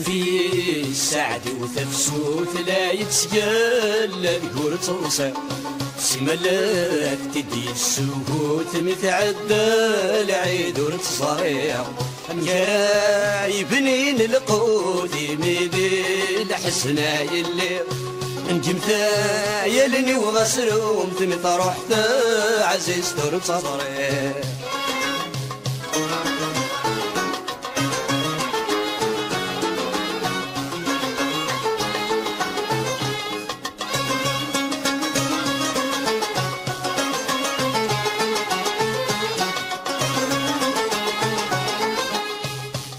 في السعد وتفسوت لا يتسجل ذكور توصل سملات تدي السكوت متعدى العيد ورتصاريع جايبنين القوت يميدي الحسنى يلي انجمتا يلني وغسلهم تمث رحت عزيز ترتصاريع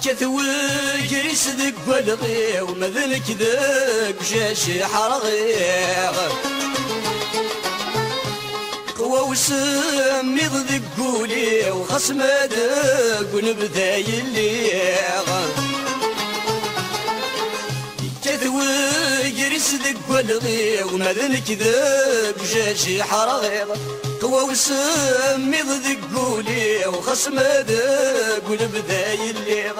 كثوي صدق بلغي ومذلك ذاك جاشي حرغي قوى وسمي ضد قولي وخصم داك ونبدا يلي كثوي صدق بلغي ومذلك ذاك جاشي حرغي قوى وسمي ضد قولي وخصم داك ونبدا يلي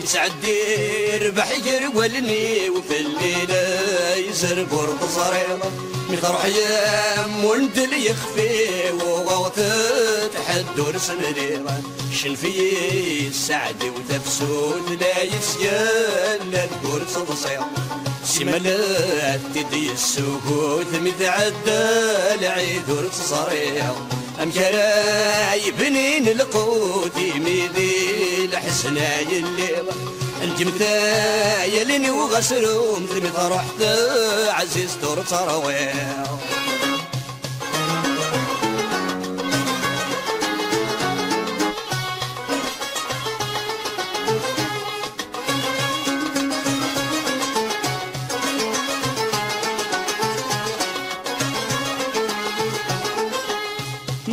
يسعدي ربح يرولني وفي الليلة يزر برد صريضة ميخروح يام وندل يخفي وغوط تحدور سمريضة شنفي السعد وتفسود لا يسجل الكور صدصيضة سملات تدي السكوت متعدى العيد ورتصريضة أم كراي بنين القوت يميدي الحسنى يلي انجمتا يلني وغسلهم تمث رحت عزيز دور ترويع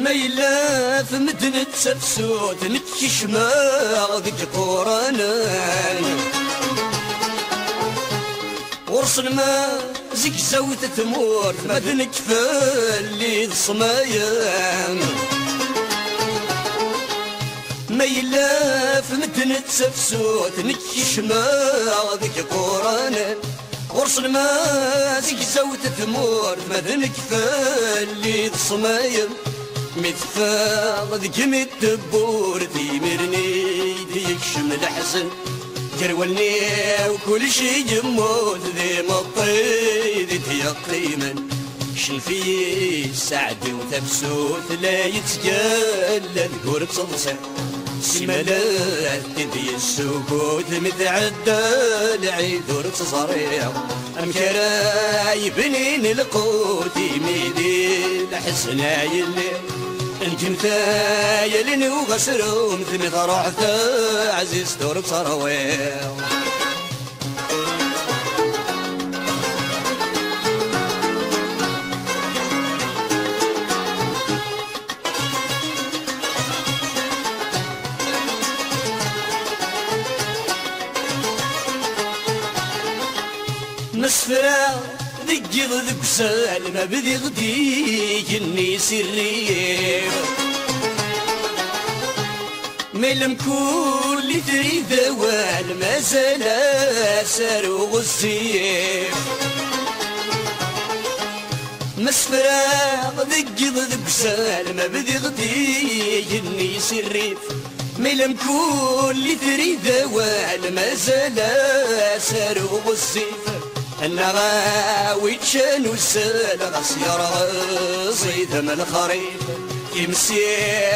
ميلا في مدنة سفسوت نتشي شماغ ذيك قرانان ورسل ما زيك زوت تمور في مدنة فالي صمايان ميلا في مدنة سفسوت نتشي شماغ ذيك قرانان ورسل ما زيك زوت تمور في مدنة فالي صمايان متفاض ذيك متدبور تيمرني يكشم الحسن جرولني وكل شي جموت ذي مطيد تيقيما شنفي السعد وتفسوت لا يتجلى ذكور تصلصي سملات تدي السكوت متعدى العيد ورتصريع أم كراي بنين القوت يميدي الحسنى يلي انجمتا يلني وغسلهم ثمث رحت عزيز دور بصرويع مسفرة ذي ضد قسال ما بدي غديك اني سرير ملم كل تريد دوال ما زال ساروغ السيف مسفرة ذي ضد قسال ما بدي غديك اني سرير ملم كل تريد دوال ما زال ساروغ السيف النغاوي تشان والسال غصير صيد من الخريف يمسي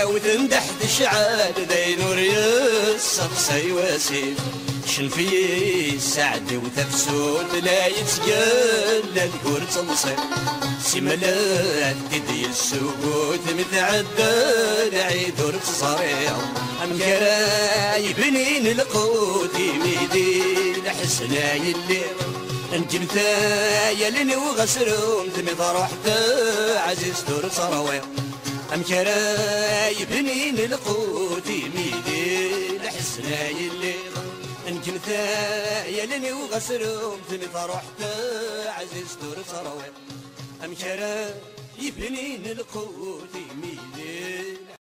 وتندح تشعال ذي نور يصفصي وسيف شنفي السعد وتفسود لا يتجلى الكور تنصيف سملات تدي السكوت متعدى العيد ورتصريع أم كراي بنين القوت يميدي الحسنى يلي انجمتا يلني وغسلهم تمث رحت عزيز دور صرويع أم كراي بنين القوت يميدي الحسنى يلي انجمتا يلني وغسلهم تمث رحت عزيز دور صرويع أم كراي بنين القوت يميدي